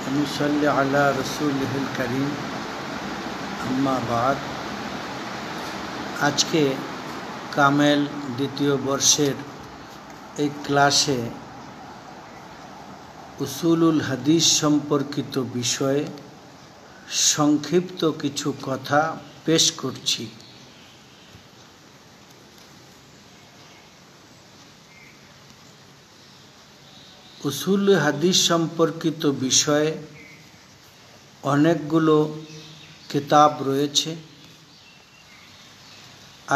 नुसल्ली अला रसूलिहिल करीम अम्मा बाद। আজকে কামেল দ্বিতীয় বর্ষের এই ক্লাসে উসুলুল হাদিস সম্পর্কিত বিষয়ে সংক্ষিপ্ত কিছু কথা পেশ করছি। উসুল হাদিস সম্পর্কিত বিষয়ে অনেকগুলো কিতাব রয়েছে।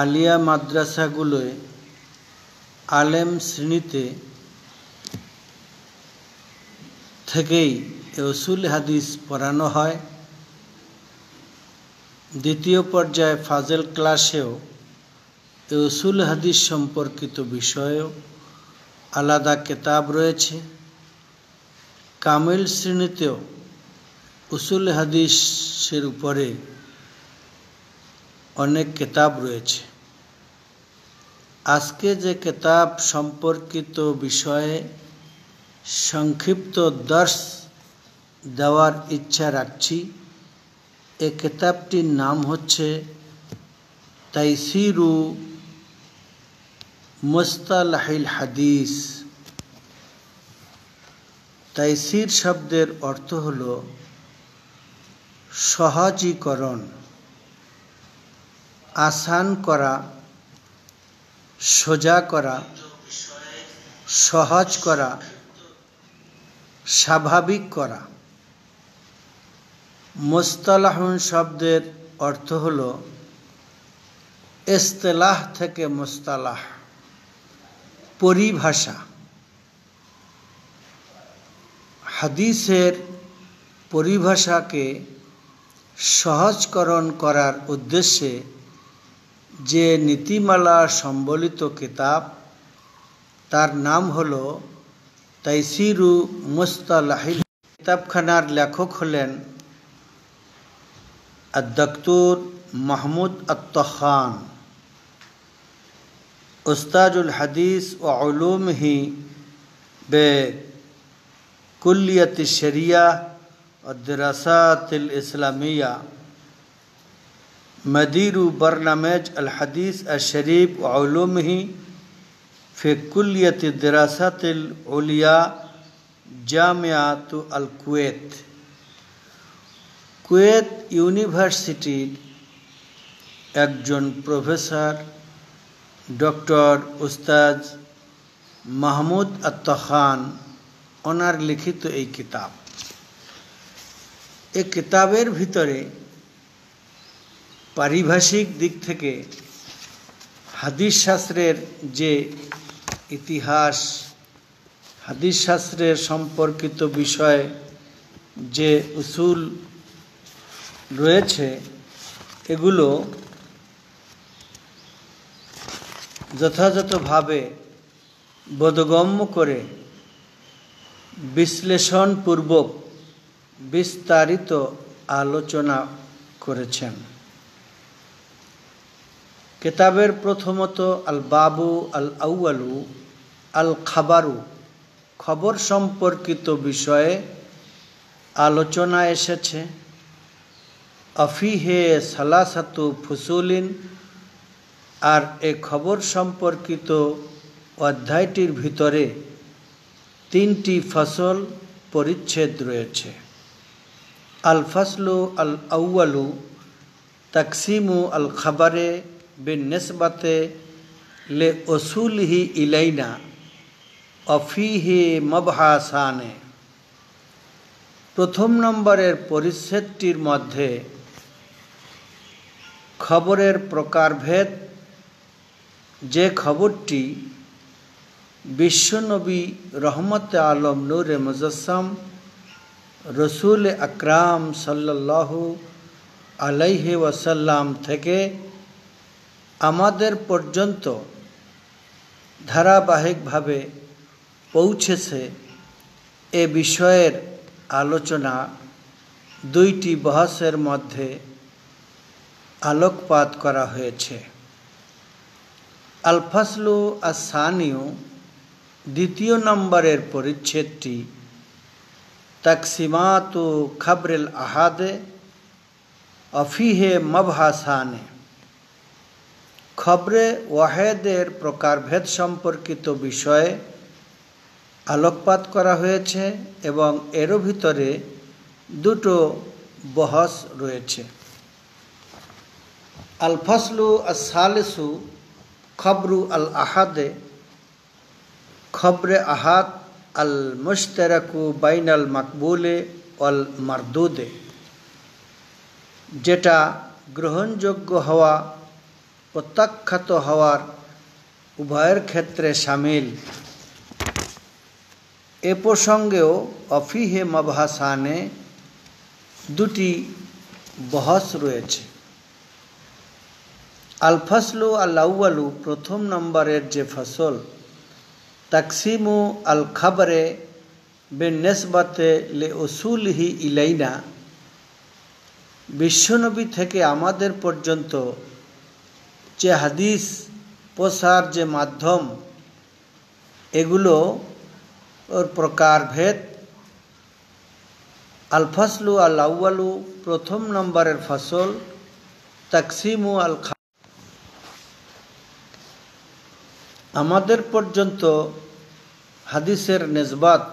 আলিয়া মাদ্রাসাগুলোয় আলেম শ্রেণীতে থেকেই উসুল হাদিস পড়ানো হয়। দ্বিতীয় পর্যায়ে ফাজেল ক্লাসেও উসুল হাদিস সম্পর্কিত বিষয়েও আলাদা কিতাব রয়েছে। কামিল শ্রেণীতেও উসুল হাদিসের উপরে অনেক কিতাব রয়েছে। আজকে যে কিতাব সম্পর্কিত বিষয়ে সংক্ষিপ্ত দর্শ দেওয়ার ইচ্ছা রাখছি, এই কিতাবটির নাম হচ্ছে তাইসিরু মুস্তালাহিল হাদিস। তাইসির শব্দের অর্থ হল সহজীকরণ, আসান করা, সোজা করা, সহজ করা, স্বাভাবিক করা। মুস্তালাহুন শব্দের অর্থ হল ইস্তিলাহ থেকে মুস্তালাহ, পরিভাষা। হাদিসের পরিভাষাকে সহজকরণ করার উদ্দেশ্যে যে নীতিমালা সম্বলিত কিতাব, তার নাম হল তাইসিরু মুস্তালাহিল। কিতাবখানার লেখক হলেন আদ-দক্তুর মাহমুদ আত-তখান, উস্তাজুল হাদিস ও উলুমহি বে কুল্লিয়াত শরিয়া ও দিরাসাতিল ইসলামিয়া, मदीरु बरनामेज अल हदीस अल शरीफ व उलूमिही फी कुल्लियत दिरासातिल उलिया जामियात अल कुवैत। कुवैत यूनिभार्सिटीर एकजन प्रोफेसर डॉक्टर उस्ताद মাহমুদ আত-তখান ওনার লিখিত এই কিতাব। এই কিতাবের ভিতরে পারিভাষিক দিক থেকে হাদিস শাস্ত্রের যে ইতিহাস, হাদিস শাস্ত্রের সম্পর্কিত বিষয়ে যে উসুল রয়েছে, এগুলো যথাযথভাবে বোধগম্য করে বিশ্লেষণপূর্বক বিস্তারিত আলোচনা করেছেন। কিতাবের প্রথমত আল বাবু আল আউয়ালু আল খাবারু, খবর সম্পর্কিত বিষয়ে আলোচনা এসেছে। আফিহে সালাসাতু ফুসুলিন, আর এ খবর সম্পর্কিত অধ্যায়টির ভিতরে 3টি ফসল পরিচ্ছেদ রয়েছে। আল ফসলু আল আউয়ালু তাকসিমু আল খাবারে বিনিসবাতে লে উসুলিহি ইলাইনা অফিহি মাবহাসানে। প্রথম নম্বরের পরিচ্ছেদটির মধ্যে খবরের প্রকারভেদ, যে খবরটি বিশ্বনবী রহমতে আলম নূরে মুজাসসাম রসুল আকরাম সাল্লাল্লাহু আলাইহি ওয়াসাল্লাম থেকে আমাদের পর্যন্ত ধারাবাহিকভাবে পৌঁছেছে, এ বিষয়ের আলোচনা 2টি বহসের মধ্যে আলোকপাত করা হয়েছে। আল ফসলু আস-সানিউ, দ্বিতীয় নম্বরের পরিচ্ছেদটি तकसीमातु खबरिल अहादे अफीहे मबहासाने खबरे ওয়াহেদের প্রকারভেদ সম্পর্কিত বিষয়ে আলোকপাত করা হয়েছে এবং এর ভিতরে দুটো বহস রয়েছে। আল ফসলু আস-সালিসু খবরু আল আহাদে খবরে আহাদ আল মুশতারাকু বাইনাল মাকবুলে ওয়াল মারদুদে যেটা গ্রহণযোগ্য হওয়া প্রত্যাখ্যাত হওয়ার উভয়ের ক্ষেত্রে শামিল। এ প্রসঙ্গেও অফিহে মাবহাসানে দুটি বহস রয়েছে। আল ফসলু আল আউয়ালু প্রথম নম্বরের যে ফসল তাকসিমু আল খাবরে বিনিসবাতে লি উসুলিহি ইলাইনা বিশ্বনবী থেকে আমাদের পর্যন্ত যে হাদিস প্রসার যে মাধ্যম এগুলো ওর প্রকারভেদ। আল ফসলু আল আউয়ালু প্রথম নম্বরের ফসল তাকসিমু আল আমাদের পর্যন্ত হাদিসের নিসবত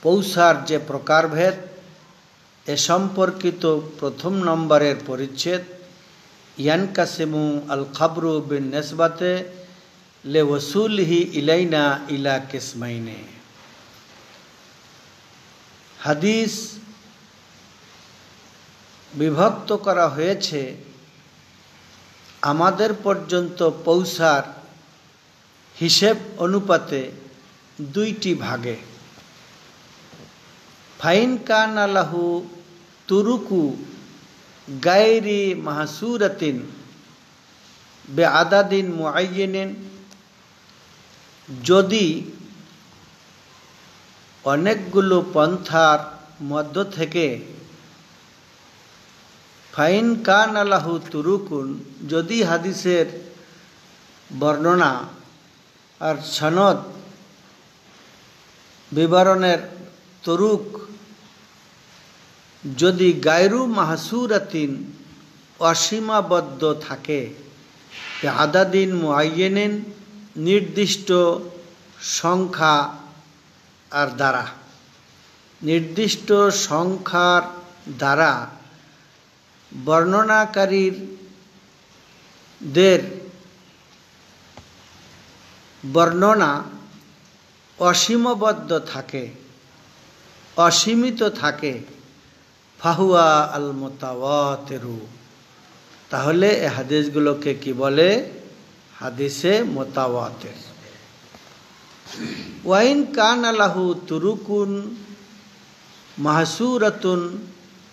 পৌঁছার যে প্রকারভেদ এ সম্পর্কিত প্রথম নম্বরের পরিচ্ছেদ ইয়ানকাসিমু আল খাবরু বিনিসবাতে লে ওসুলিহি ইলাইনা ইলা কিসমাইনে হাদিস বিভক্ত করা হয়েছে আমাদের পর্যন্ত পৌঁছার হিসেব অনুপাতে দুইটি ভাগে। ফাইন কানা লাহু তুরুকু গায়রি মাহসুরাতিন বেআদাদিন মুআয়্যানিন যদি অনেকগুলো পন্থার মধ্য থেকে ফাইন কানা লাহু তুরুকুন যদি হাদিসের বর্ণনা আর সনদ বিবরণের তরুক যদি গায়রু মাহসুরাতিন অসীমাবদ্ধ থাকে আদাদিন মুআয়্যানিন নির্দিষ্ট সংখ্যা আর দ্বারা নির্দিষ্ট সংখ্যার দ্বারা বর্ণনাকারীদের বর্ণনা অসীমবদ্ধ থাকে অসীমিত থাকে ফাহুয়া আল মুতাওয়াতিরু তাহলে এই হাদিসগুলোকে কি বলে? হাদিসে মুতাওয়াতির। ওয়াইন কানা লাহু তুরুকুন মাহসুরাতুন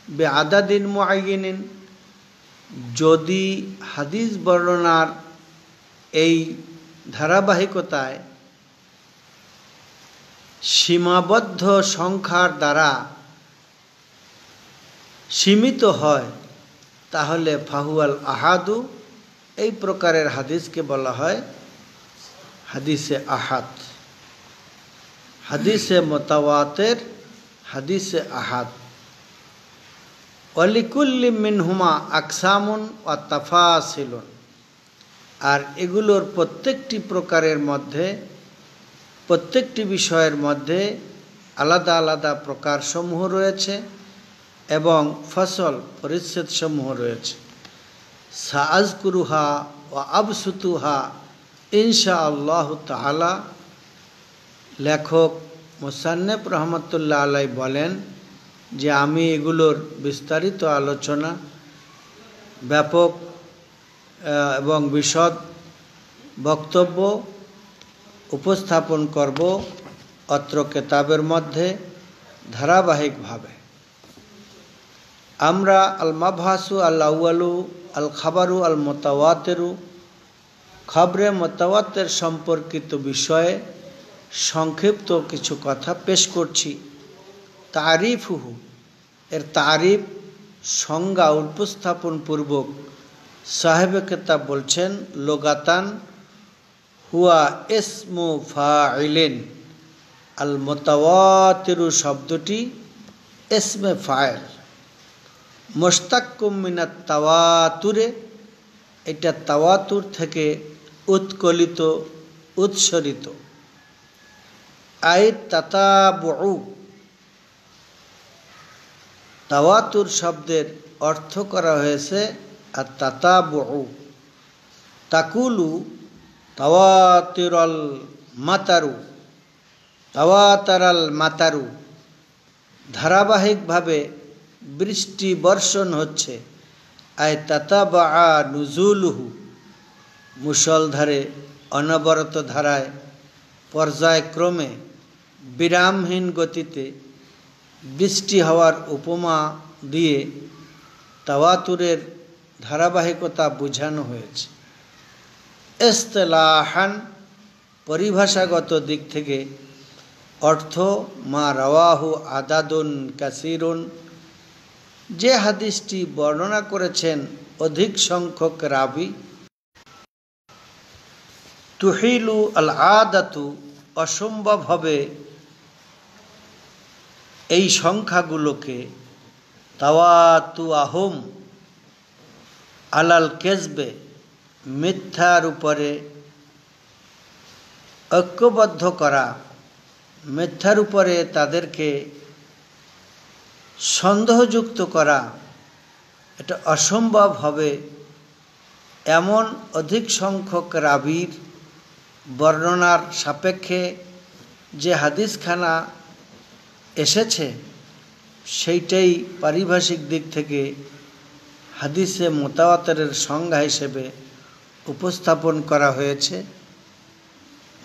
বেআদাদিন মুআয়্যানিন যদি হাদিস বর্ণনার এই ধারাবাহিকতায় সীমাবদ্ধ সংখ্যার দ্বারা সীমিত হয় তাহলে ফাহুয়াল আহাদু এই প্রকারের হাদিসকে বলা হয় হাদিসে আহাদ। হাদিসে মুতাওয়াতির হাদিসে আহাদ। ওয়ালিকুল্লি মিনহুমা আকসামুন ওয়া তাফাসিলুন আর এগুলোর প্রত্যেকটি প্রকারের মধ্যে প্রত্যেকটি বিষয়ের মধ্যে আলাদা আলাদা প্রকারসমূহ রয়েছে এবং ফসল পরিচ্ছেদসমূহ রয়েছে। সাআযকুরুহা ওয়া আবসুতুহা ইনশাআল্লাহ তাআলা। লেখক মুসান্নিফ রহমতুল্লাহ আলাইহি বলেন যে আমি এগুলোর বিস্তারিত আলোচনা ব্যাপক এবং বিশদ বক্তব্য উপস্থাপন করব অত্র কিতাবের মধ্যে ধারাবাহিকভাবে। আমরা আল মাবহাসু আল আউয়ালু আল খাবারু আল মুতাওয়াতিরু খবরে মুতাওয়াতির সম্পর্কিত বিষয়ে সংক্ষিপ্ত কিছু কথা পেশ করছি। তারিফুহু এর তারিফ সংজ্ঞা উপস্থাপন পূর্বক সাহেব কিতাব বলছেন লুগাতান হুয়া ইসমু ফাইলিন আল মুতাওয়াতিরু শব্দটি ইসমে ফাইল, মুশতাক্কুম মিনাত তাওয়াতুরে, এটা তাওয়াতুর থেকে উৎকলিত, উৎসরিত। আই তাতাবুউ, তাওয়াতুর শব্দের অর্থ করা হয়েছে আর তাতাবুউ। তাকুলু তাওয়াতিরাল মাতারু, তাওয়াতারাল মাতারু, ধারাবাহিকভাবে বৃষ্টি বর্ষণ হচ্ছে। আয় তাতাবা নুজুলুহু, মুষলধারে অনবরত ধারায় পর্যায়ক্রমে বিরামহীন গতিতে বৃষ্টি হওয়ার উপমা দিয়ে তাওয়াতুরের ধারাবাহিকতা বোঝানো হয়েছে। ইসতিলাহান, পরিভাষাগত দিক থেকে অর্থ মা রাওয়াহু আদাদুন কাসিরুন, যে হাদিসটি বর্ণনা করেছেন অধিক সংখ্যক রাবি। তুহিলু আল আদাতু, অসম্ভব হবে এই সংখ্যাগুলোকে, তাওয়াতু আহম আলাল কেজবে, মিথ্যার উপরে ঐক্যবদ্ধ করা, মিথ্যার উপরে তাদেরকে সন্দেহযুক্ত করা, এটা অসম্ভব হবে এমন অধিক সংখ্যক রাবির বর্ণনার সাপেক্ষে যে হাদিসখানা এসেছে সেইটাই পারিভাষিক দিক থেকে হাদিসে মুতাওয়াতিরের সংজ্ঞা হিসেবে উপস্থাপন করা হয়েছে।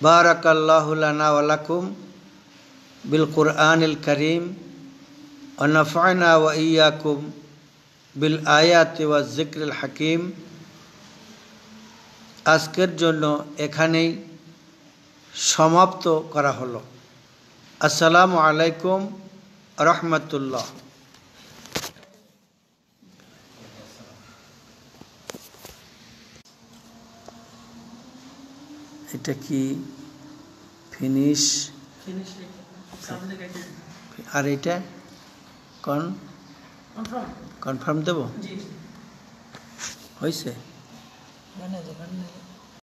বারাকাল্লাহু লানা ওয়া লাকুম বিল কুরআনিল কারীম ওয়া নাফা'না ওয়া ইয়্যাকুম বিল আয়াতি ওয়াজ যিকরিল হাকীম। আজকের জন্য এখানেই সমাপ্ত করা হলো। আসসালামু আলাইকুম রাহমাতুল্লাহ। এটা কি ফিনিশ? আর এটা কনফার্ম দেব? হয়েছে?